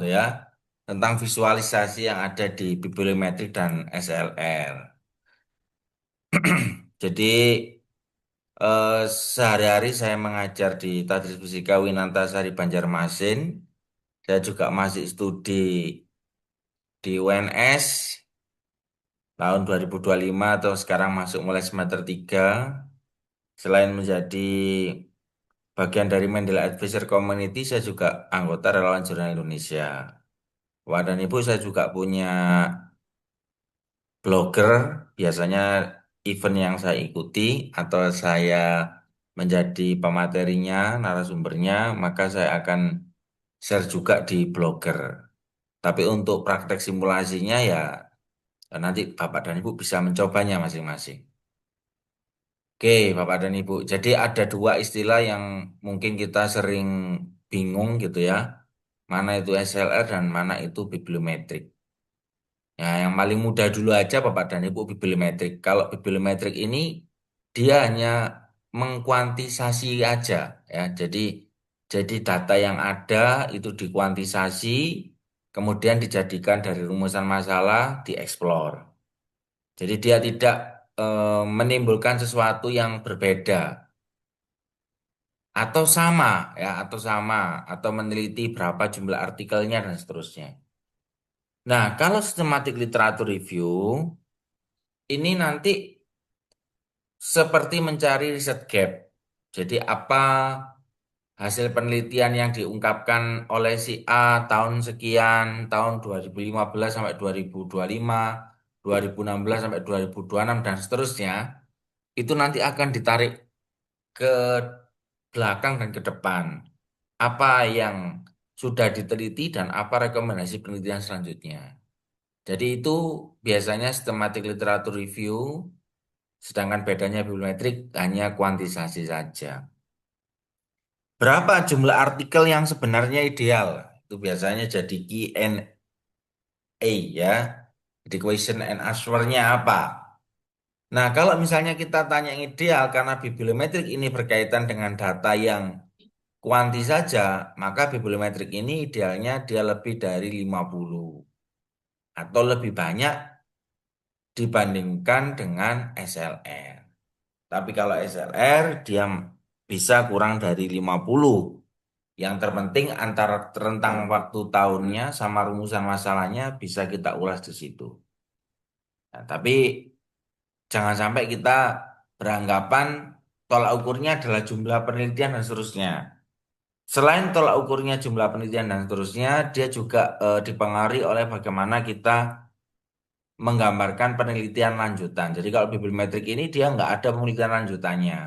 tuh ya tentang visualisasi yang ada di bibliometrik dan SLR. Jadi eh, sehari-hari saya mengajar di Tadris Fisika Winantasari Banjarmasin. Saya juga masih studi di UNS tahun 2025 atau sekarang masuk mulai semester 3. Selain menjadi bagian dari Mandela Advisor Community, saya juga anggota Relawan Jurnal Indonesia. Wah, dan Ibu saya juga punya blogger, biasanya event yang saya ikuti atau saya menjadi pematerinya, narasumbernya, maka saya akan share juga di blogger. Tapi untuk praktek simulasinya ya nanti Bapak dan Ibu bisa mencobanya masing-masing. Oke, Bapak dan Ibu. Jadi ada dua istilah yang mungkin kita sering bingung gitu ya. Mana itu SLR dan mana itu bibliometrik. Ya, yang paling mudah dulu aja Bapak dan Ibu bibliometrik. Kalau bibliometrik ini dia hanya mengkuantisasi aja ya. Jadi data yang ada itu dikuantisasi, kemudian dijadikan dari rumusan masalah, dieksplor. Jadi dia tidak menimbulkan sesuatu yang berbeda atau meneliti berapa jumlah artikelnya dan seterusnya. Nah, kalau systematic literature review ini nanti seperti mencari riset gap. Jadi apa hasil penelitian yang diungkapkan oleh si A tahun sekian, tahun 2015 sampai 2025, 2016 sampai 2026 dan seterusnya, itu nanti akan ditarik ke belakang dan ke depan. Apa yang sudah diteliti dan apa rekomendasi penelitian selanjutnya. Jadi itu biasanya systematic literature review, sedangkan bedanya bibliometrik hanya kuantisasi saja. Berapa jumlah artikel yang sebenarnya ideal? Itu biasanya jadi Q&A ya. Jadi question and answer-nya apa? Nah, kalau misalnya kita tanya yang ideal karena bibliometrik ini berkaitan dengan data yang kuanti saja, maka bibliometrik ini idealnya dia lebih dari 50 atau lebih banyak dibandingkan dengan SLR. Tapi kalau SLR dia bisa kurang dari 50. Yang terpenting antara rentang waktu tahunnya sama rumusan masalahnya bisa kita ulas di situ. Nah, tapi jangan sampai kita beranggapan tolak ukurnya adalah jumlah penelitian dan seterusnya. Selain tolak ukurnya jumlah penelitian dan seterusnya, dia juga dipengaruhi oleh bagaimana kita menggambarkan penelitian lanjutan. Jadi kalau bibliometrik ini dia nggak ada penelitian lanjutannya.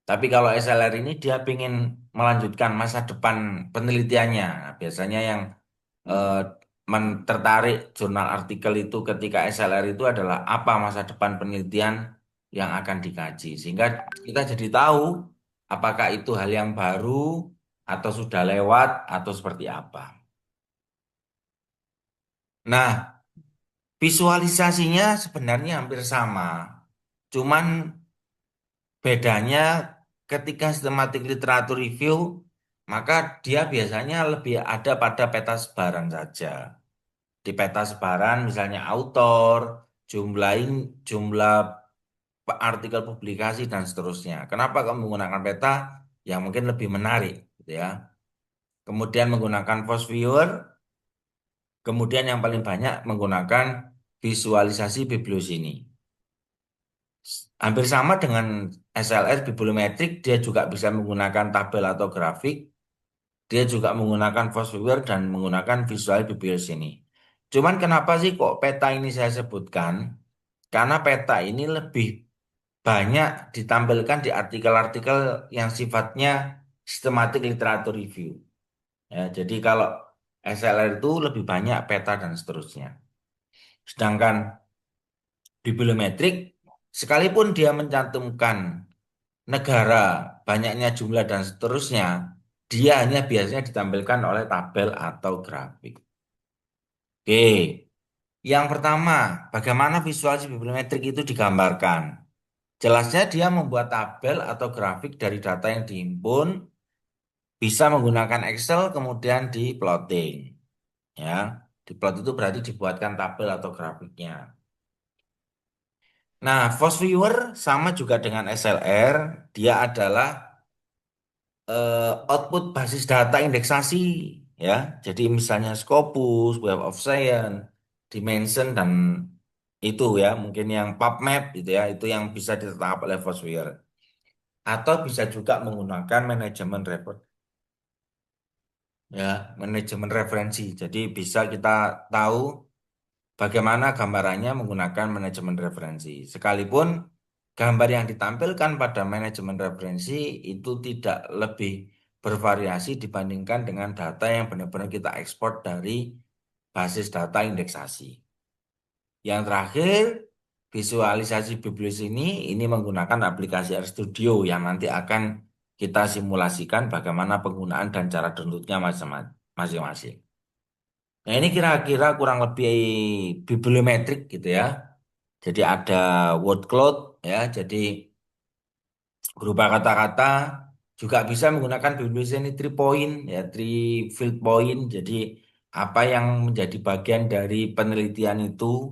Tapi kalau SLR ini dia ingin melanjutkan masa depan penelitiannya. Nah, biasanya yang eh, tertarik jurnal artikel itu ketika SLR itu adalah apa masa depan penelitian yang akan dikaji. Sehingga kita jadi tahu apakah itu hal yang baru atau sudah lewat atau seperti apa. Nah, visualisasinya sebenarnya hampir sama. Cuman bedanya ketika systematic literature review, maka dia biasanya lebih ada pada peta sebaran saja. Di peta sebaran misalnya autor, jumlah artikel publikasi dan seterusnya. Kenapa kamu menggunakan peta? Yang mungkin lebih menarik, gitu ya. Kemudian menggunakan post viewer, kemudian yang paling banyak menggunakan visualisasi bibliosini. Hampir sama dengan SLR bibliometrik, dia juga bisa menggunakan tabel atau grafik, dia juga menggunakan post viewer dan menggunakan visual bibliosini. Cuman kenapa sih kok peta ini saya sebutkan? Karena peta ini lebih banyak ditampilkan di artikel-artikel yang sifatnya systematic literature review. Ya, jadi kalau SLR itu lebih banyak peta dan seterusnya. Sedangkan bibliometrik, sekalipun dia mencantumkan negara, banyaknya jumlah dan seterusnya, dia hanya biasanya ditampilkan oleh tabel atau grafik. Oke, yang pertama, bagaimana visualisasi bibliometrik itu digambarkan? Jelasnya dia membuat tabel atau grafik dari data yang dihimpun, bisa menggunakan Excel kemudian di plotting. Ya, diplot itu berarti dibuatkan tabel atau grafiknya. Nah, Force Viewer sama juga dengan SLR, dia adalah output basis data indeksasi, ya. Jadi misalnya Scopus, Web of Science, Dimension, dan itu ya mungkin yang PubMed gitu ya, itu yang bisa ditetap oleh Foursquare. Atau bisa juga menggunakan ya, manajemen referensi. Jadi bisa kita tahu bagaimana gambarannya menggunakan manajemen referensi. Sekalipun gambar yang ditampilkan pada manajemen referensi itu tidak lebih bervariasi dibandingkan dengan data yang benar-benar kita ekspor dari basis data indeksasi. Yang terakhir, visualisasi biblis ini menggunakan aplikasi RStudio yang nanti akan kita simulasikan bagaimana penggunaan dan cara downloadnya masing-masing. Nah, ini kira-kira kurang lebih bibliometrik gitu ya. Jadi ada word cloud ya, jadi berupa kata-kata juga bisa menggunakan bibliometri ini 3 point ya, 3 field point. Jadi apa yang menjadi bagian dari penelitian itu,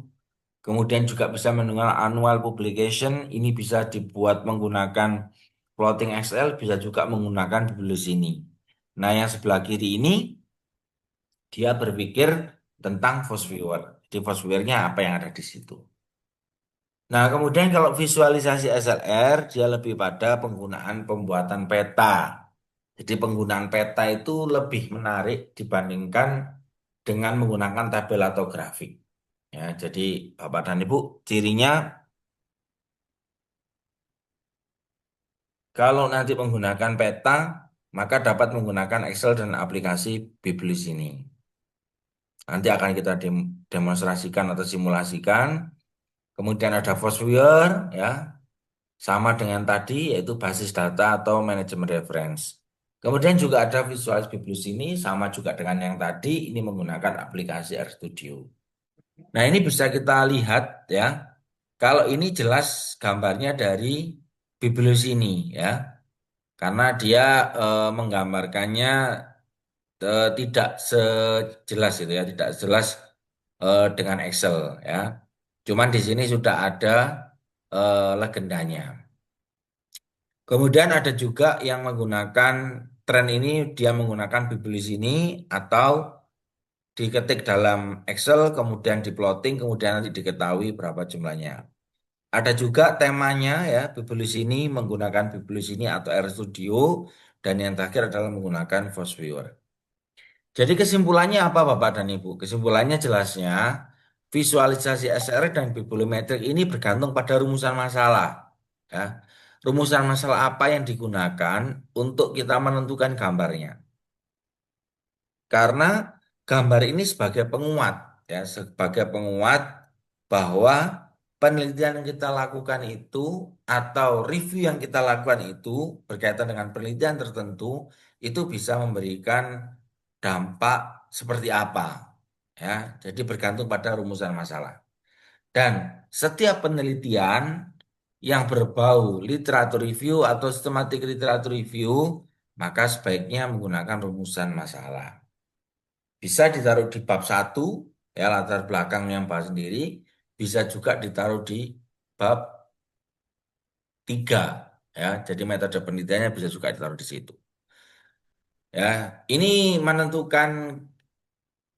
kemudian juga bisa mendengar annual publication, ini bisa dibuat menggunakan plotting Excel, bisa juga menggunakan bibliometri ini. Nah, yang sebelah kiri ini dia berpikir tentang Foursquare. Jadi Foursquare-nya apa yang ada di situ. Nah, kemudian kalau visualisasi SLR, dia lebih pada penggunaan pembuatan peta. Jadi penggunaan peta itu lebih menarik dibandingkan dengan menggunakan tabel atau grafik. Ya, jadi Bapak dan Ibu, cirinya kalau nanti menggunakan peta, maka dapat menggunakan Excel dan aplikasi Biblis ini. Nanti akan kita demonstrasikan atau simulasikan. Kemudian ada Foursquare, ya, sama dengan tadi, yaitu basis data atau manajemen reference. Kemudian juga ada Visual Biblis ini, sama juga dengan yang tadi, ini menggunakan aplikasi RStudio. Nah, ini bisa kita lihat ya, kalau ini jelas gambarnya dari Biblis ini ya, karena dia menggambarkannya tidak sejelas itu ya, tidak jelas dengan Excel ya. Cuman di sini sudah ada legendanya. Kemudian ada juga yang menggunakan tren ini, dia menggunakan Biblis ini atau diketik dalam Excel, kemudian diplotting, kemudian nanti diketahui berapa jumlahnya. Ada juga temanya ya, Biblis ini menggunakan Biblis ini atau RStudio, dan yang terakhir adalah menggunakan Foursquare. Jadi kesimpulannya apa Bapak dan Ibu? Kesimpulannya jelasnya visualisasi SR dan bibliometrik ini bergantung pada rumusan masalah. Ya. Rumusan masalah apa yang digunakan untuk kita menentukan gambarnya. Karena gambar ini sebagai penguat, ya, sebagai penguat bahwa penelitian yang kita lakukan itu atau review yang kita lakukan itu berkaitan dengan penelitian tertentu itu bisa memberikan dampak seperti apa, ya. Jadi bergantung pada rumusan masalah. Dan setiap penelitian yang berbau literatur review atau systematic literatur review maka sebaiknya menggunakan rumusan masalah. Bisa ditaruh di bab 1, ya, latar belakang yang bahas sendiri. Bisa juga ditaruh di bab 3, ya. Jadi metode penelitiannya bisa juga ditaruh di situ. Ya, ini menentukan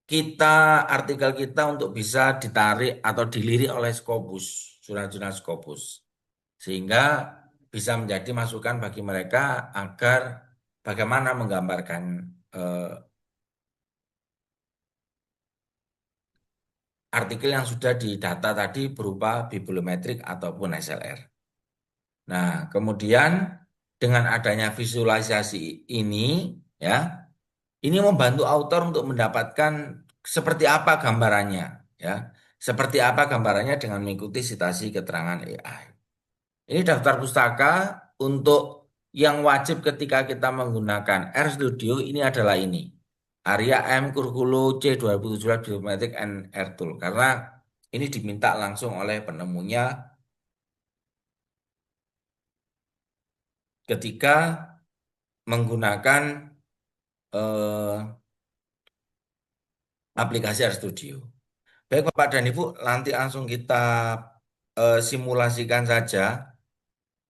kita artikel kita untuk bisa ditarik atau dilirik oleh Scopus, jurnal-jurnal Scopus. Sehingga bisa menjadi masukan bagi mereka agar bagaimana menggambarkan eh, artikel yang sudah didata tadi berupa bibliometrik ataupun SLR. Nah, kemudian dengan adanya visualisasi ini, ya, ini membantu autor untuk mendapatkan seperti apa gambarannya, ya, seperti apa gambarannya dengan mengikuti citasi keterangan AI. Ini daftar pustaka untuk yang wajib ketika kita menggunakan RStudio ini adalah ini. Arya M. Curculo C 2017 Biometric and Air Tool. Karena ini diminta langsung oleh penemunya ketika menggunakan eh, aplikasi RStudio. Baik Bapak dan Ibu, nanti langsung kita simulasikan saja.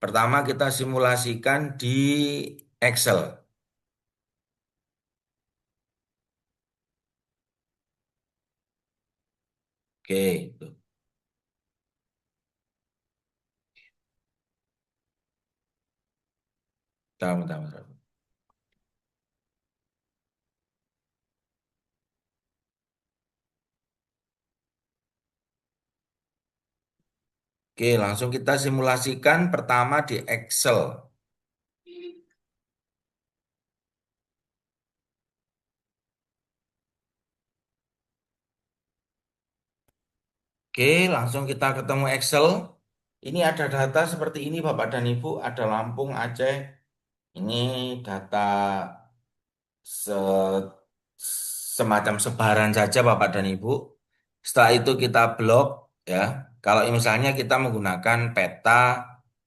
Pertama kita simulasikan di Excel. Oke, tuh. Bentar, bentar, bentar. Oke, langsung kita simulasikan pertama di Excel. Oke, langsung kita ketemu Excel. Ini ada data seperti ini Bapak dan Ibu, ada Lampung, Aceh. Ini data se- semacam sebaran saja Bapak dan Ibu. Setelah itu kita blok ya. Kalau misalnya kita menggunakan peta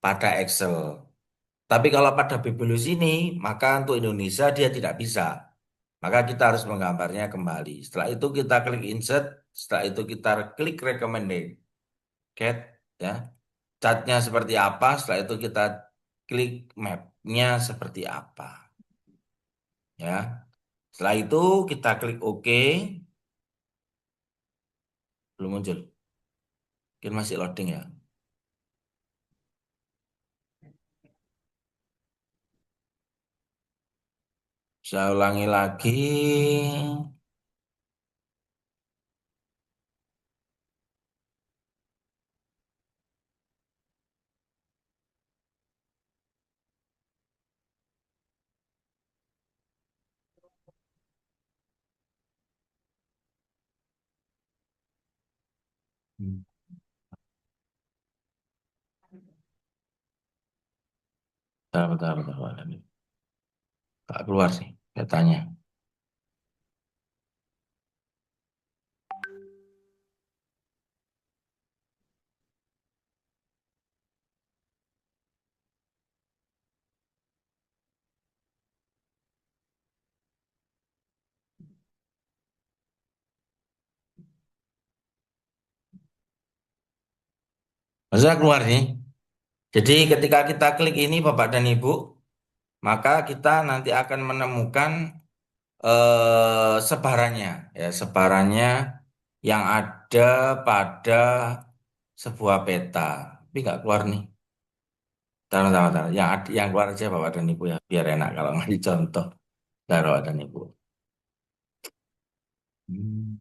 pada Excel. Tapi kalau pada Bibulus ini, maka untuk Indonesia dia tidak bisa. Maka kita harus menggambarnya kembali. Setelah itu kita klik insert, setelah itu kita klik recommended. Get ya. Catnya seperti apa, setelah itu kita klik mapnya seperti apa. Ya. Setelah itu kita klik OK, belum muncul. Mungkin masih loading ya. Saya ulangi lagi. Hmm. Bentar, bentar, bentar, bentar. Nggak keluar sih datanya. Maksudnya keluar sih. Jadi ketika kita klik ini Bapak dan Ibu, maka kita nanti akan menemukan sebarannya. Ya, sebarannya yang ada pada sebuah peta. Tapi nggak keluar nih. Taruh, taruh, taruh. Yang keluar aja Bapak dan Ibu ya. Biar enak kalau nggak dicontoh. Taruh Bapak dan Ibu. Hmm.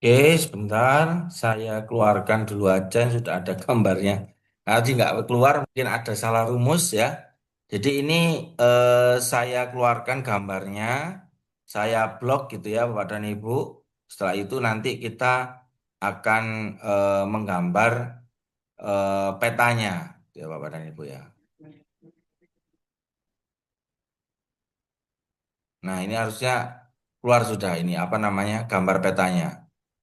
Oke, sebentar. Saya keluarkan dulu aja yang sudah ada gambarnya. Nanti nggak keluar, mungkin ada salah rumus ya. Jadi ini saya keluarkan gambarnya, saya blok gitu ya Bapak dan Ibu. Setelah itu nanti kita akan menggambar petanya, ya Bapak dan Ibu ya. Nah ini harusnya keluar sudah ini apa namanya gambar petanya.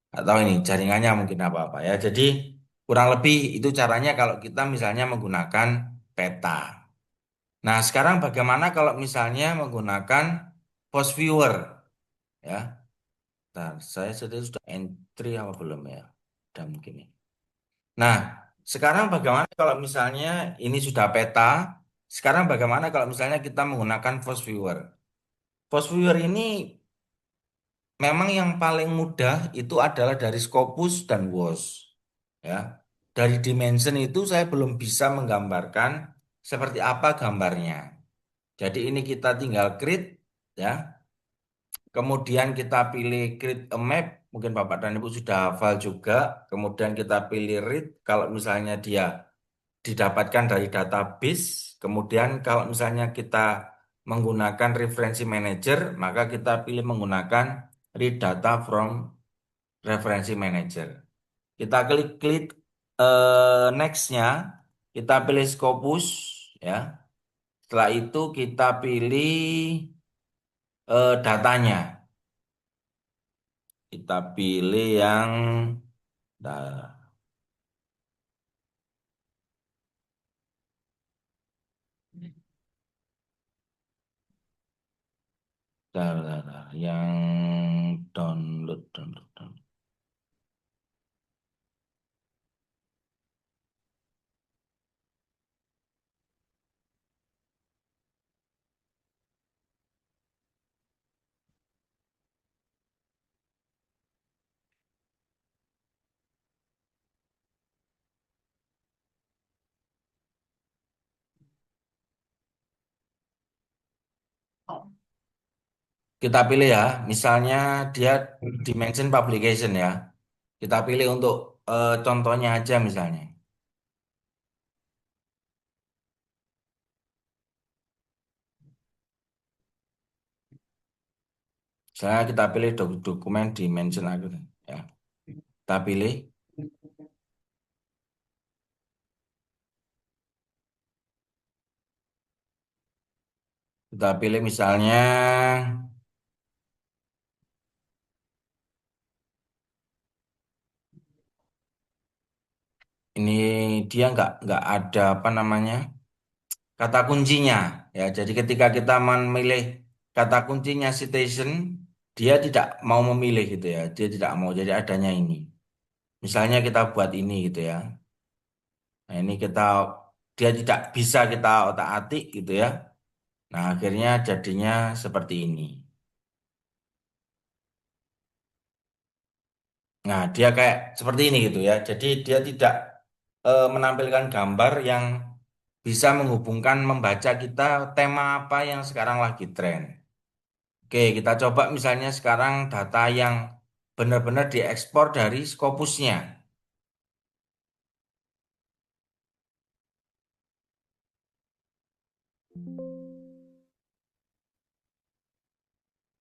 Atau ini jaringannya mungkin apa-apa ya. Jadi kurang lebih itu caranya kalau kita misalnya menggunakan peta. Nah, sekarang bagaimana kalau misalnya menggunakan post viewer ya? Nah, saya sudah entry apa belum ya? Udah mungkin ya. Nah, sekarang bagaimana kalau misalnya ini sudah peta? Sekarang bagaimana kalau misalnya kita menggunakan post viewer? Post viewer ini memang yang paling mudah itu adalah dari Scopus dan WOS. Ya, dari dimension itu saya belum bisa menggambarkan seperti apa gambarnya. Jadi ini kita tinggal create ya. Kemudian kita pilih create a map. Mungkin Bapak dan Ibu sudah hafal juga. Kemudian kita pilih read kalau misalnya dia didapatkan dari database. Kemudian kalau misalnya kita menggunakan referensi manager, maka kita pilih menggunakan read data from referensi manager. Kita klik klik nextnya. kita pilih Scopus, ya. Setelah itu kita pilih datanya. Kita pilih yang da- yang download. Kita pilih ya, misalnya dia dimension publication ya. Kita pilih untuk contohnya aja misalnya. Misalnya kita pilih dokumen dimension aku ya. Kita pilih, kita pilih misalnya ini dia nggak ada apa namanya kata kuncinya ya. Jadi ketika kita memilih kata kuncinya citation, dia tidak mau memilih gitu ya. Dia tidak mau jadi adanya ini. Misalnya kita buat ini gitu ya. Nah ini dia tidak bisa kita otak-atik gitu ya. Nah akhirnya jadinya seperti ini. Nah dia kayak seperti ini gitu ya. Jadi dia tidak menampilkan gambar yang bisa menghubungkan membaca kita tema apa yang sekarang lagi tren. Oke, kita coba misalnya sekarang data yang benar-benar diekspor dari Scopusnya.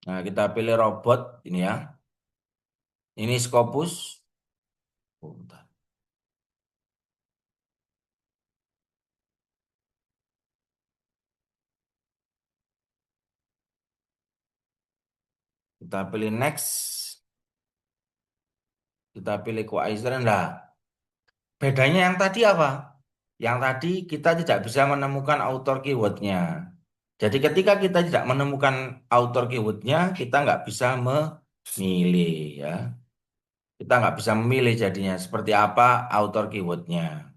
Nah, kita pilih robot ini ya. Ini Scopus. Oh, bentar. Kita pilih next. Kita pilih Quasar. Nah, bedanya yang tadi apa? Yang tadi kita tidak bisa menemukan author keywordnya. Jadi ketika kita tidak menemukan author keywordnya, kita nggak bisa memilih ya. Kita nggak bisa memilih jadinya seperti apa author keywordnya.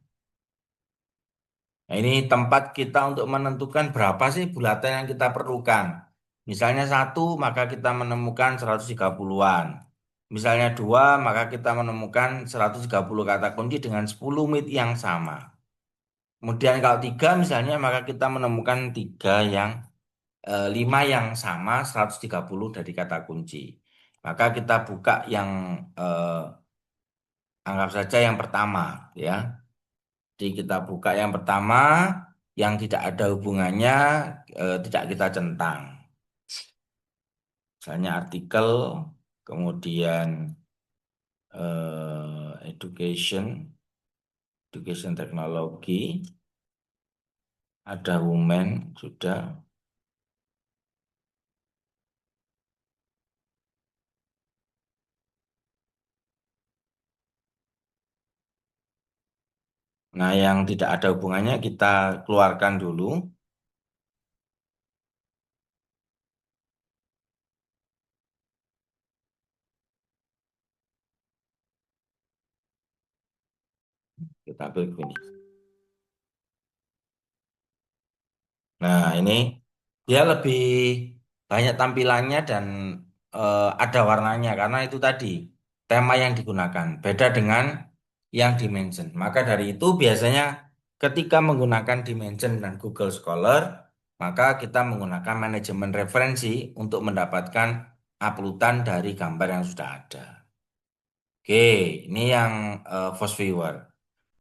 Nah, ini tempat kita untuk menentukan berapa sih bulatan yang kita perlukan. Misalnya satu, maka kita menemukan 130-an. Misalnya dua, maka kita menemukan 130 kata kunci dengan 10 mit yang sama. Kemudian kalau tiga misalnya, maka kita menemukan lima yang sama 130 dari kata kunci. Maka kita buka yang anggap saja yang pertama ya. Jadi kita buka yang pertama yang tidak ada hubungannya tidak kita centang. Misalnya artikel, kemudian education teknologi, ada women sudah. Nah, yang tidak ada hubungannya kita keluarkan dulu. Kita ambil ini. Nah, ini dia lebih banyak tampilannya dan ada warnanya karena itu tadi tema yang digunakan beda dengan yang dimension. Maka dari itu biasanya ketika menggunakan Dimension dan Google Scholar, maka kita menggunakan manajemen referensi untuk mendapatkan uploadan dari gambar yang sudah ada. Oke, ini yang Force Viewer.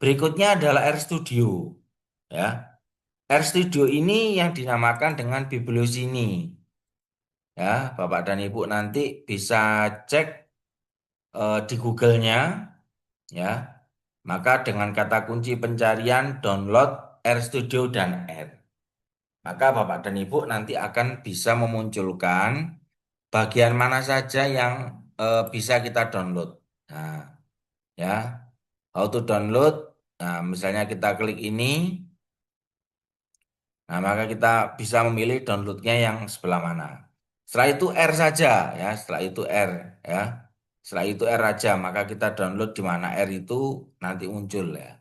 Berikutnya adalah RStudio. Ya, RStudio ini yang dinamakan dengan Bibliosini. Ya, Bapak dan Ibu nanti bisa cek di Google-nya, ya. maka dengan kata kunci pencarian download RStudio dan R. Maka Bapak dan Ibu nanti akan bisa memunculkan bagian mana saja yang bisa kita download. Nah, ya, how to download. Nah, misalnya kita klik ini, nah maka kita bisa memilih downloadnya yang sebelah mana. Setelah itu R saja, ya. Setelah itu R, ya. Setelah itu R aja, maka kita download di mana R itu nanti muncul ya.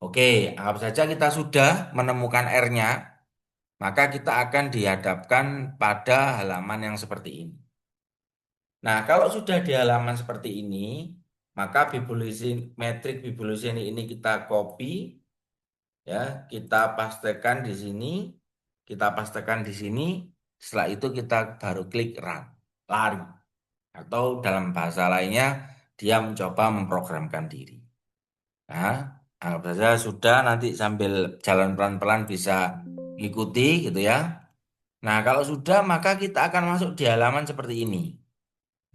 Oke, anggap saja kita sudah menemukan R-nya, maka kita akan dihadapkan pada halaman yang seperti ini. Nah, kalau sudah di halaman seperti ini, maka metrik bibliosini ini kita copy, ya, kita pastekan di sini, kita pastekan di sini. Setelah itu kita baru klik run, lari, atau dalam bahasa lainnya dia mencoba memprogramkan diri. Nah, anggap saja sudah nanti sambil jalan pelan-pelan bisa ikuti gitu ya. Nah, kalau sudah maka kita akan masuk di halaman seperti ini.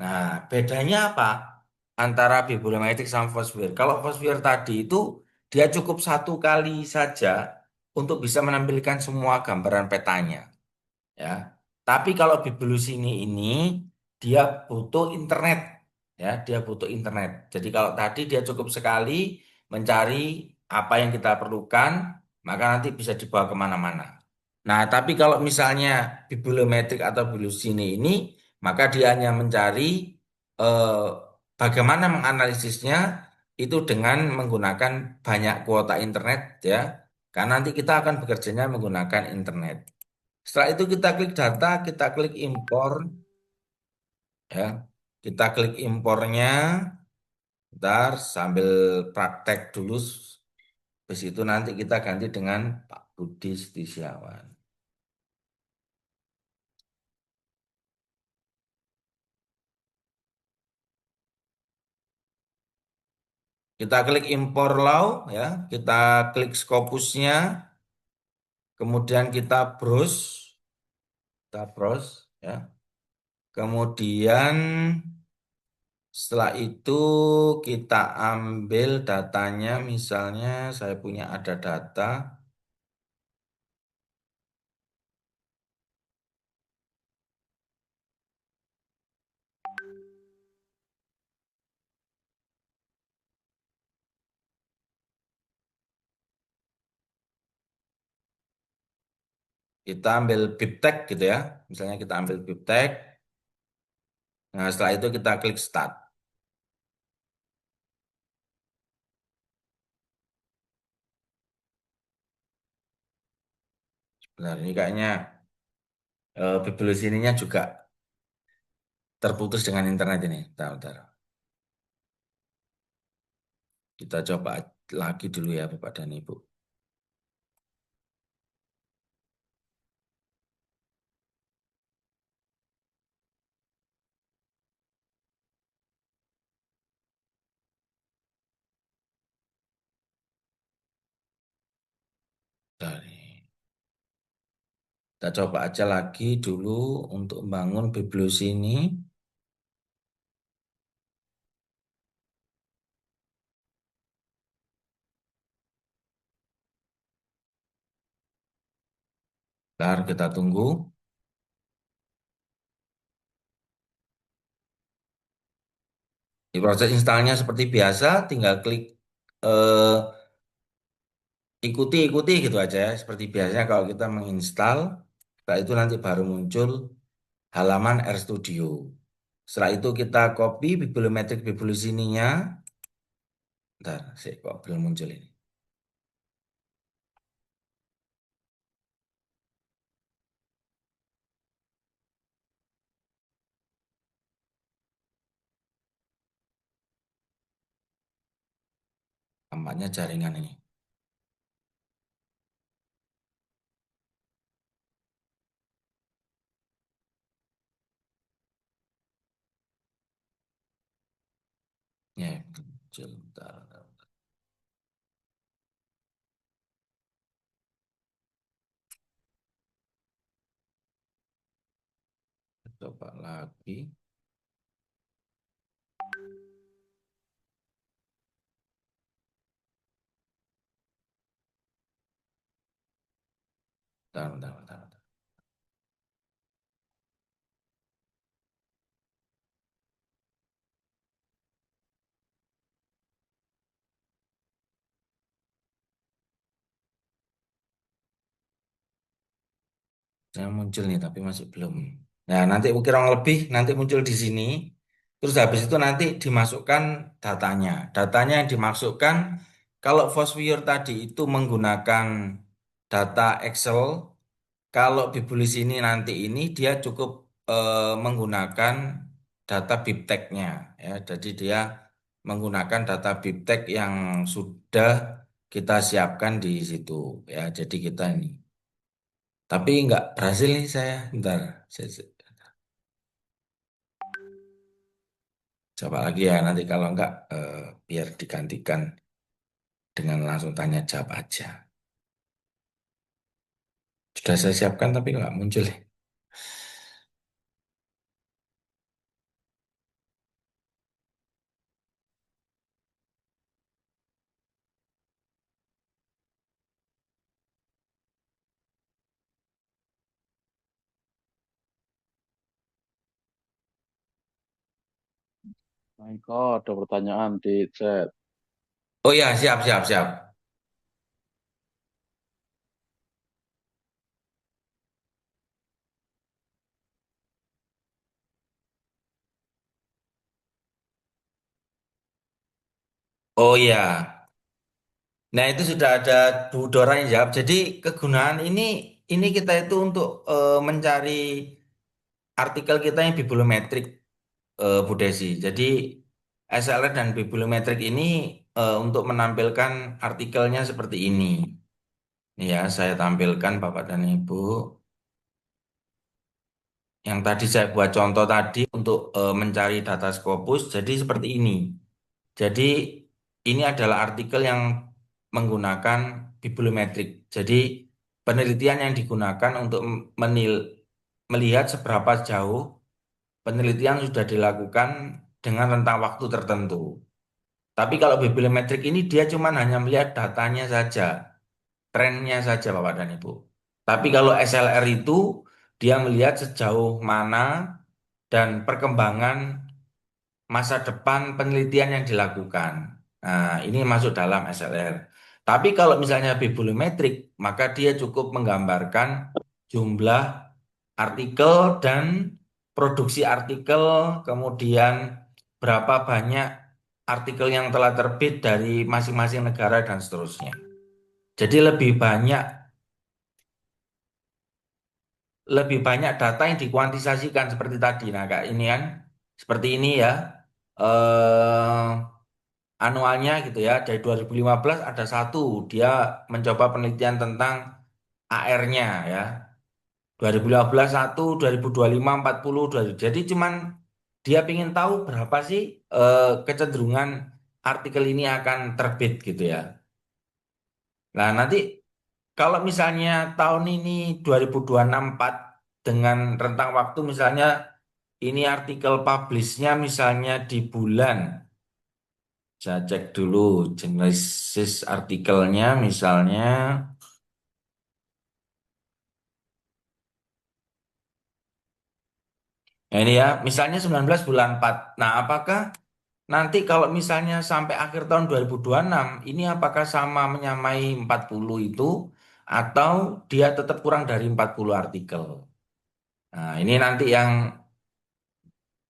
Nah, bedanya apa antara bibliometrik sama Foursquare? Kalau Foursquare tadi itu dia cukup satu kali saja untuk bisa menampilkan semua gambaran petanya, ya. Tapi kalau Bibulus ini dia butuh internet, ya, dia butuh internet. Jadi kalau tadi dia cukup sekali mencari apa yang kita perlukan, maka nanti bisa dibawa kemana-mana. Nah, tapi kalau misalnya bibliometrik atau bibliosini ini, maka dia hanya mencari eh, bagaimana menganalisisnya itu dengan menggunakan banyak kuota internet, ya. Karena nanti kita akan bekerjanya menggunakan internet. Setelah itu kita klik data, kita klik impor, ya. Kita klik impornya, ntar sambil praktek dulu. Habis itu nanti kita ganti dengan Pak Budi Setiawan. Kita klik impor law, ya. Kita klik Scopusnya, kemudian kita browse, ya. Kemudian setelah itu kita ambil datanya, misalnya saya punya ada data, kita ambil bibtek gitu ya. Misalnya kita ambil bibtek, nah setelah itu kita klik start. Benar, ini kayaknya bibliosi ininya juga terputus dengan internet ini. Bentar, bentar. Kita coba lagi dulu ya Bapak dan Ibu. Dari. Kita coba aja lagi dulu untuk membangun bibliosi ini. Bentar, kita tunggu. Di proses installnya seperti biasa, tinggal klik eh, ikuti gitu aja ya. Seperti biasanya kalau kita menginstal, setelah itu nanti baru muncul halaman RStudio. Setelah itu kita copy bibliometrik bibliosininya. Bentar, sih kok belum muncul ini. Tampaknya jaringan ini. Ya, muncul. Bentar, bentar. Coba lagi. Bentar, bentar, bentar, bentar. Saya muncul nih, tapi masih belum. Nah, nanti kurang lebih nanti muncul di sini. Terus habis itu nanti dimasukkan datanya. Datanya yang dimasukkan, kalau Fosfure tadi itu menggunakan data Excel, kalau Bibulis ini nanti ini dia cukup menggunakan data BibTeX-nya. Ya, jadi dia menggunakan data BibTeX yang sudah kita siapkan di situ. Ya, jadi kita ini. Tapi nggak berhasil nih saya. Bentar, saya coba lagi ya. Nanti kalau nggak, biar digantikan dengan langsung tanya jawab aja. Sudah saya siapkan tapi nggak muncul. My God, ada pertanyaan di chat. Oh ya, siap, siap, siap. Oh ya. Nah, itu sudah ada Bu Dora yang jawab. Jadi kegunaan ini kita itu untuk mencari artikel kita yang bibliometrik, Bu Desi. Jadi SLR dan bibliometrik ini untuk menampilkan artikelnya seperti ini. Ini ya, saya tampilkan Bapak dan Ibu. Yang tadi saya buat contoh tadi untuk mencari data Scopus. Jadi seperti ini. Jadi ini adalah artikel yang menggunakan bibliometrik. Jadi penelitian yang digunakan untuk melihat seberapa jauh penelitian sudah dilakukan dengan rentang waktu tertentu. Tapi kalau bibliometrik ini dia cuma hanya melihat datanya saja, trennya saja Bapak dan Ibu. Tapi kalau SLR itu dia melihat sejauh mana dan perkembangan masa depan penelitian yang dilakukan. Nah, ini masuk dalam SLR. Tapi kalau misalnya bibliometrik, maka dia cukup menggambarkan jumlah artikel dan produksi artikel, kemudian berapa banyak artikel yang telah terbit dari masing-masing negara dan seterusnya. Jadi lebih banyak data yang dikuantisasikan seperti tadi. Nah, Kak, ini kan seperti ini ya. Eh Anualnya gitu ya, dari 2015 ada satu dia mencoba penelitian tentang AR-nya ya, 2015 satu, 2025 40, jadi cuman dia ingin tahu berapa sih kecenderungan artikel ini akan terbit gitu ya. Nah, nanti kalau misalnya tahun ini 2024 dengan rentang waktu misalnya ini artikel publish-nya misalnya di bulan. Saya cek dulu jenis artikelnya misalnya. Nah, ini ya, misalnya 19 bulan 4. Nah, apakah nanti kalau misalnya sampai akhir tahun 2026, ini apakah sama menyamai 40 itu atau dia tetap kurang dari 40 artikel? Nah, ini nanti yang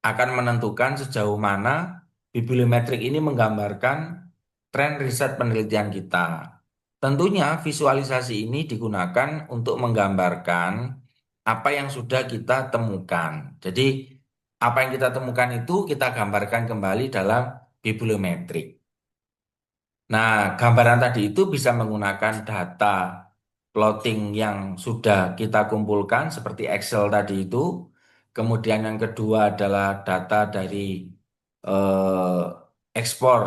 akan menentukan sejauh mana bibliometrik ini menggambarkan tren riset penelitian kita. Tentunya visualisasi ini digunakan untuk menggambarkan apa yang sudah kita temukan. Jadi apa yang kita temukan itu kita gambarkan kembali dalam bibliometrik. Nah, gambaran tadi itu bisa menggunakan data plotting yang sudah kita kumpulkan seperti Excel tadi itu. Kemudian yang kedua adalah data dari eh, ekspor,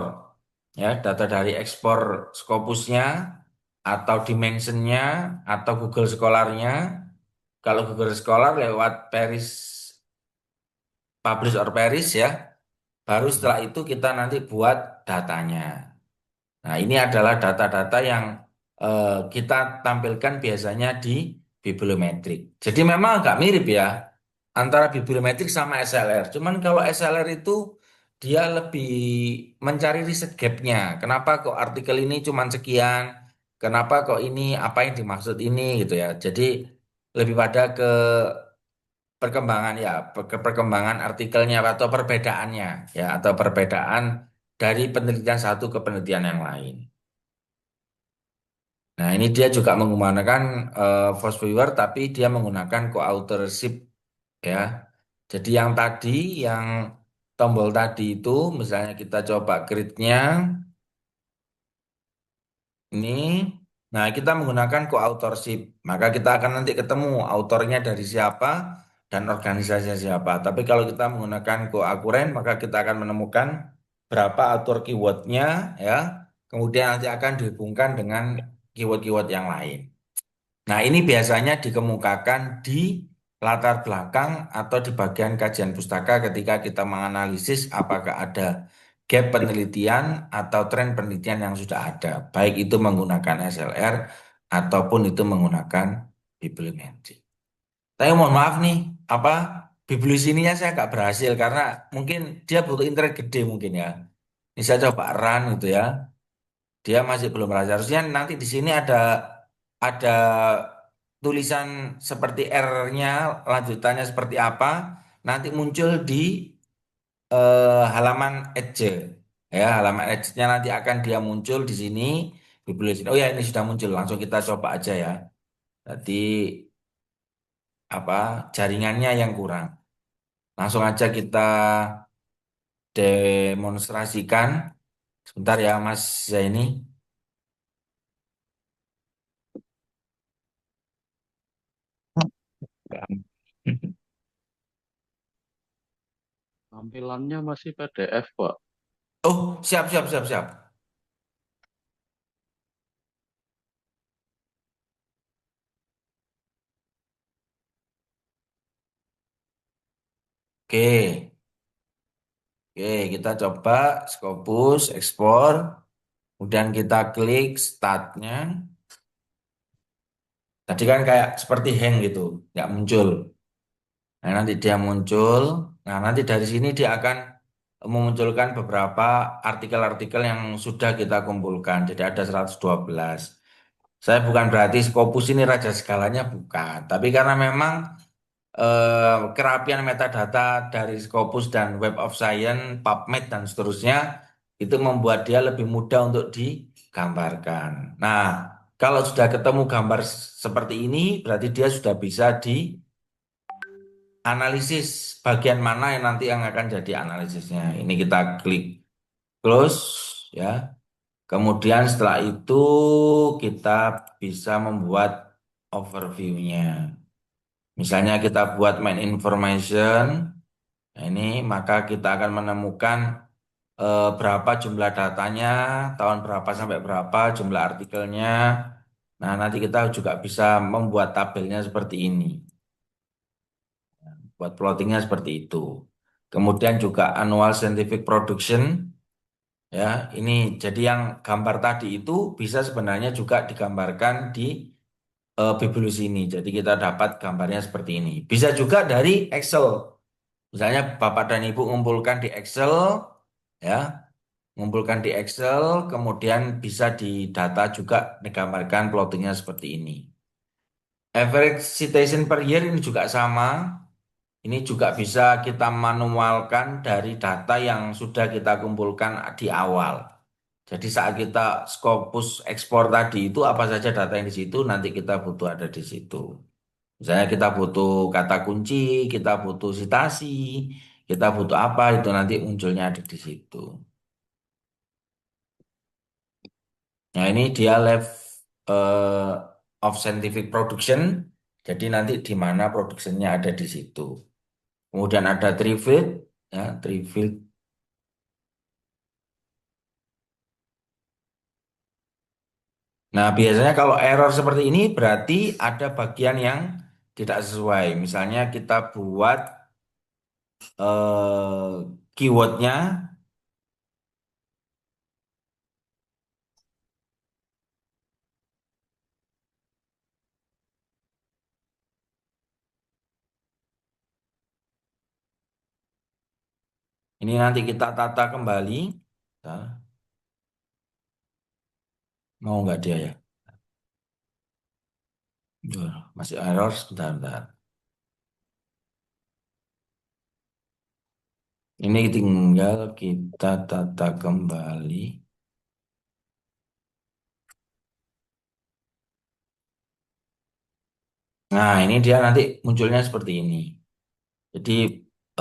ya, data dari ekspor Scopusnya atau dimensionnya atau Google Scholar-nya. Kalau Google Scholar lewat Paris Publish or Paris ya, baru setelah itu kita nanti buat datanya. Nah, ini adalah data-data yang kita tampilkan biasanya di bibliometrik. Jadi memang agak mirip ya antara bibliometrik sama SLR. Cuman kalau SLR itu dia lebih mencari riset gap-nya. Kenapa kok artikel ini cuman sekian? Kenapa kok ini apa yang dimaksud ini gitu ya. Jadi lebih pada ke perkembangan ya, ke perkembangan artikelnya atau perbedaannya ya atau perbedaan dari penelitian satu ke penelitian yang lain. Nah, ini dia juga menggunakan Force Viewer, tapi dia menggunakan co-authorship ya. Jadi yang tadi, yang tombol tadi itu, misalnya kita coba grid-nya, ini, nah kita menggunakan co-authorship. Maka kita akan nanti ketemu autornya dari siapa dan organisasinya siapa. Tapi kalau kita menggunakan co-occurrence, maka kita akan menemukan berapa autor keywordnya ya. Kemudian nanti akan dihubungkan dengan keyword-keyword yang lain. Nah, ini biasanya dikemukakan di latar belakang atau di bagian kajian pustaka ketika kita menganalisis apakah ada gap penelitian atau tren penelitian yang sudah ada, baik itu menggunakan SLR ataupun itu menggunakan bibliometri. Tapi mohon maaf nih, apa bibliometri ininya saya nggak berhasil karena mungkin dia butuh internet gede mungkin ya. Ini saya coba run gitu ya. Dia masih belum berhasil. Harusnya nanti di sini ada tulisan seperti R-nya, lanjutannya seperti apa, nanti muncul di halaman Edge. Ya, halaman Edge-nya nanti akan dia muncul di sini, bibliotekan. Oh ya, ini sudah muncul. Langsung kita coba aja ya. Jadi apa jaringannya yang kurang. Langsung aja kita demonstrasikan. Sebentar ya, Mas Zaini. Tampilannya masih PDF, Pak. Oh, siap, siap, siap, siap. Oke. Oke, kita coba Scopus, ekspor, kemudian kita klik startnya. Tadi kan kayak seperti hang gitu, nggak muncul. Nah, nanti dia muncul. Nah, nanti dari sini dia akan memunculkan beberapa artikel-artikel yang sudah kita kumpulkan. Jadi ada 112. Saya bukan berarti Scopus ini raja segalanya, bukan. Tapi karena memang kerapian metadata dari Scopus dan Web of Science, PubMed dan seterusnya itu membuat dia lebih mudah untuk digambarkan. Nah, kalau sudah ketemu gambar seperti ini, berarti dia sudah bisa dianalisis bagian mana yang nanti yang akan jadi analisisnya. Ini kita klik close ya. Kemudian setelah itu kita bisa membuat overview-nya. Misalnya kita buat main information. Nah, ini maka kita akan menemukan berapa jumlah datanya, tahun berapa sampai berapa, jumlah artikelnya. Nah, nanti kita juga bisa membuat tabelnya seperti ini. Buat plottingnya seperti itu. Kemudian juga annual scientific production. Ya, ini jadi yang gambar tadi itu bisa sebenarnya juga digambarkan di Bibulus ini. Jadi kita dapat gambarnya seperti ini. Bisa juga dari Excel. Misalnya Bapak dan Ibu ngumpulkan di Excel, ya, ngumpulkan di Excel, kemudian bisa didata juga digambarkan plottingnya seperti ini. Average citation per year ini juga sama. Ini juga bisa kita manualkan dari data yang sudah kita kumpulkan di awal. Jadi saat kita Scopus ekspor tadi itu apa saja data yang di situ nanti kita butuh ada di situ. Misalnya kita butuh kata kunci, kita butuh citasi, kita butuh apa itu nanti munculnya ada di situ. Nah, ini dia level eh, of scientific production. Jadi nanti di mana produksinya ada di situ. Kemudian ada trifield, ya, trifield. Nah, biasanya kalau error seperti ini berarti ada bagian yang tidak sesuai. Misalnya kita buat keywordnya, Ini nanti kita tata kembali. Bentar, mau nggak dia ya? Duh, masih error, sebentar, bentar. Ini tinggal kita tata kembali. Nah, ini dia nanti munculnya seperti ini. Jadi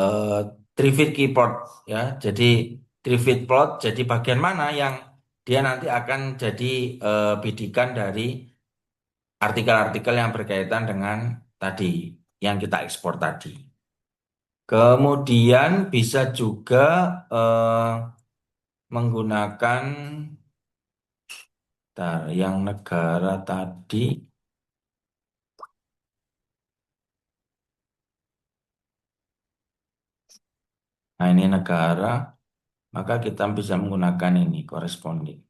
eh, Trifid keyboard ya. Jadi Trifid plot. Jadi bagian mana yang dia nanti akan jadi bidikan dari artikel-artikel yang berkaitan dengan tadi yang kita ekspor tadi. Kemudian bisa juga menggunakan yang negara tadi. Nah, ini negara, maka kita bisa menggunakan ini corresponding.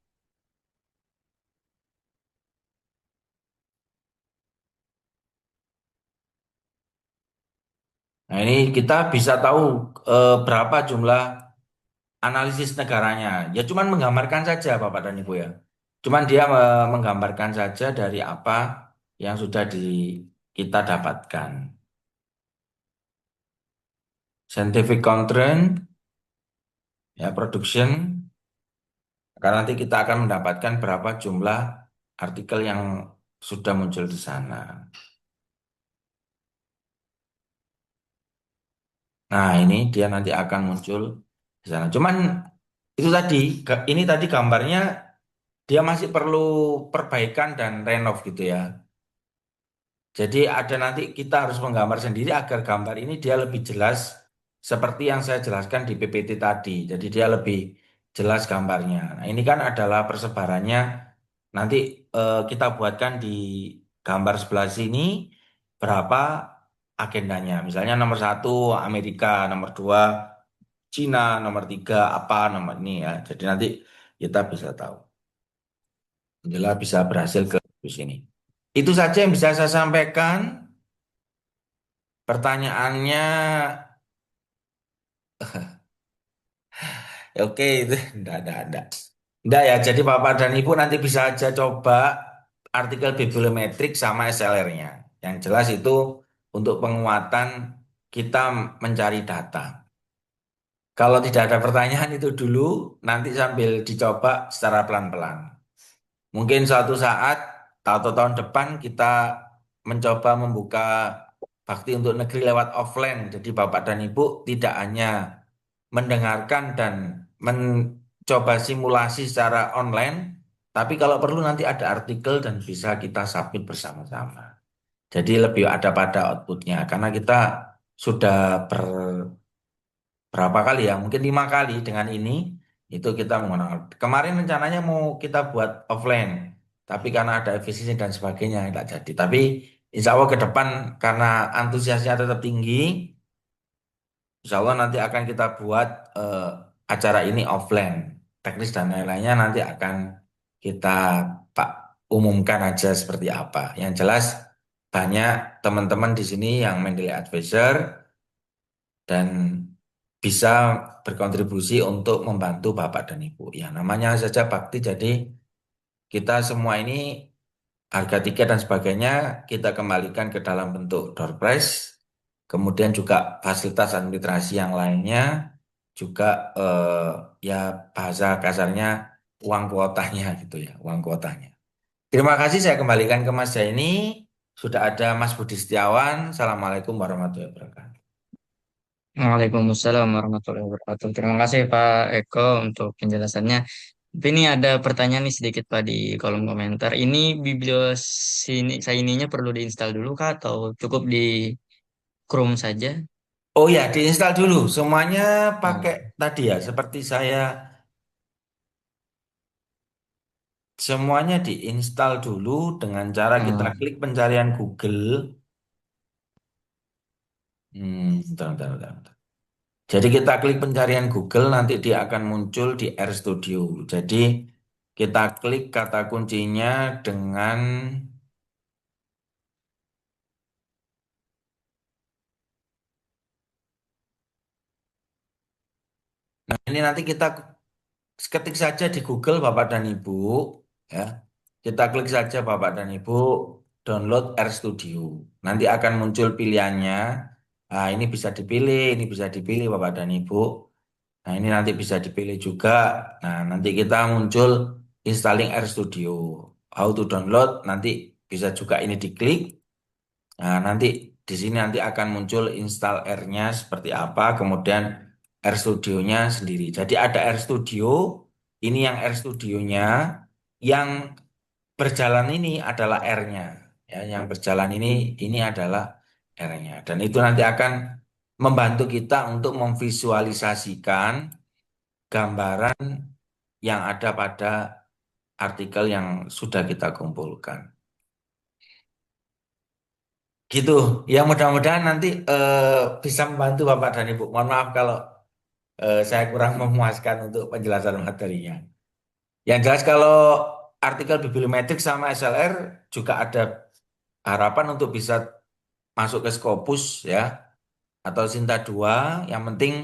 Nah, ini kita bisa tahu berapa jumlah analisis negaranya. Ya cuman menggambarkan saja Bapak dan Ibu ya. Cuman dia menggambarkan saja dari apa yang sudah kita dapatkan. Scientific constraint, ya production, karena nanti kita akan mendapatkan berapa jumlah artikel yang sudah muncul di sana. Nah, ini dia nanti akan muncul di sana. Cuman itu tadi, ini tadi gambarnya dia masih perlu perbaikan dan renov gitu ya. Jadi ada nanti kita harus menggambar sendiri agar gambar ini dia lebih jelas seperti yang saya jelaskan di PPT tadi. Jadi dia lebih jelas gambarnya. Nah, ini kan adalah persebarannya. Nanti kita buatkan di gambar sebelah sini berapa agendanya. Misalnya nomor satu Amerika, nomor dua Cina, nomor tiga apa nomor ini ya. Jadi nanti kita bisa tahu. Alhamdulillah bisa berhasil ke sini. Itu saja yang bisa saya sampaikan. Pertanyaannya, ya oke itu enggak. Enggak ya, jadi Bapak dan Ibu nanti bisa aja coba artikel bibliometrik sama SLR-nya. Yang jelas itu untuk penguatan kita mencari data. Kalau tidak ada pertanyaan itu dulu, nanti sambil dicoba secara pelan-pelan. Mungkin suatu saat atau tahun depan kita mencoba membuka bakti untuk negeri lewat offline. Jadi Bapak dan Ibu tidak hanya mendengarkan dan mencoba simulasi secara online, tapi kalau perlu nanti ada artikel dan bisa kita submit bersama-sama. Jadi lebih ada pada outputnya, karena kita sudah berapa kali ya, mungkin 5 kali dengan ini, itu kita menggunakan. Kemarin rencananya mau kita buat offline, tapi karena ada efisiensi dan sebagainya, tidak jadi. Tapi insya Allah ke depan, karena antusiasnya tetap tinggi, insya Allah nanti akan kita buat acara ini offline. Teknis dan lain-lainnya nanti akan kita Pak umumkan aja seperti apa. Yang jelas banyak teman-teman di sini yang menjadi advisor dan bisa berkontribusi untuk membantu Bapak dan Ibu. Ya namanya saja bakti, jadi kita semua ini harga tiket dan sebagainya kita kembalikan ke dalam bentuk door prize. Kemudian juga fasilitas administrasi yang lainnya juga ya bahasa kasarnya uang kuotanya gitu ya, uang kuotanya. Terima kasih saya kembalikan ke Mas Zaini. Sudah ada Mas Budi Setiawan. Assalamualaikum warahmatullahi wabarakatuh. Waalaikumsalam warahmatullahi wabarakatuh. Terima kasih Pak Eko untuk penjelasannya. Tapi ini ada pertanyaan nih sedikit Pak di kolom komentar. Ini biblios saya ininya perlu diinstal dulu kah atau cukup di Chrome saja? Oh ya, diinstal dulu. Semuanya pakai Oh, tadi ya, ya. seperti saya. Semuanya diinstal dulu dengan cara kita Oh, klik pencarian Google. Bentar. Jadi kita klik pencarian Google, nanti dia akan muncul di RStudio. Jadi kita klik kata kuncinya dengan Ini nanti kita ketik saja di Google Bapak dan Ibu, ya. Kita klik saja Bapak dan Ibu, download RStudio. Nanti akan muncul pilihannya. Nah, ini bisa dipilih, ini bisa dipilih Bapak dan Ibu. Nah, ini nanti bisa dipilih juga. Nah, nanti kita muncul installing RStudio. How to download, nanti bisa juga ini diklik. Nah, nanti di sini nanti akan muncul install R-nya seperti apa, kemudian RStudio-nya sendiri. Jadi ada RStudio, ini yang RStudio-nya, yang berjalan ini adalah R-nya. Ya, yang berjalan ini adalah R-nya. Dan itu nanti akan membantu kita untuk memvisualisasikan gambaran yang ada pada artikel yang sudah kita kumpulkan. Gitu. Ya mudah-mudahan nanti bisa membantu Bapak dan Ibu. Mohon maaf kalau saya kurang memuaskan untuk penjelasan materinya. Yang jelas kalau artikel bibliometrik sama SLR juga ada harapan untuk bisa masuk ke Scopus ya atau Sinta 2. Yang penting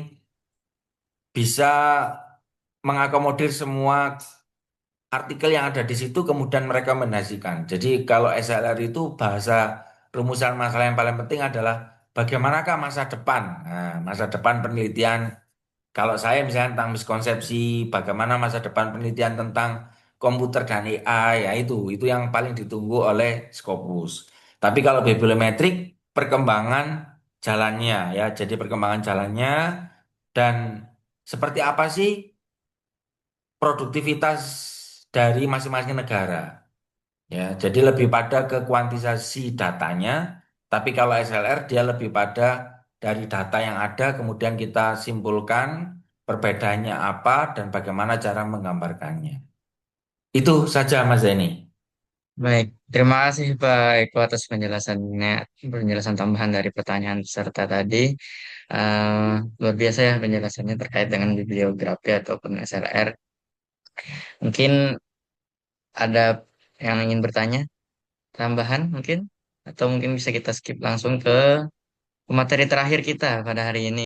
bisa mengakomodir semua artikel yang ada di situ kemudian merekomendasikan. Jadi kalau SLR itu bahasa rumusan masalah yang paling penting adalah bagaimanakah masa depan. Nah, masa depan penelitian. Kalau saya misalnya tentang miskonsepsi, bagaimana masa depan penelitian tentang komputer dan AI, ya itu yang paling ditunggu oleh Scopus. Tapi kalau bibliometrik, perkembangan jalannya ya, jadi perkembangan jalannya dan seperti apa sih produktivitas dari masing-masing negara. Ya, jadi lebih pada ke kuantisasi datanya, tapi kalau SLR dia lebih pada dari data yang ada, kemudian kita simpulkan perbedaannya apa dan bagaimana cara menggambarkannya. Itu saja Mas Zeni. Baik, terima kasih Pak Eko atas penjelasannya, penjelasan tambahan dari pertanyaan peserta tadi. Eh, Luar biasa ya penjelasannya terkait dengan bibliografi ataupun SLR. Mungkin ada yang ingin bertanya tambahan mungkin, atau mungkin bisa kita skip langsung ke materi terakhir kita pada hari ini.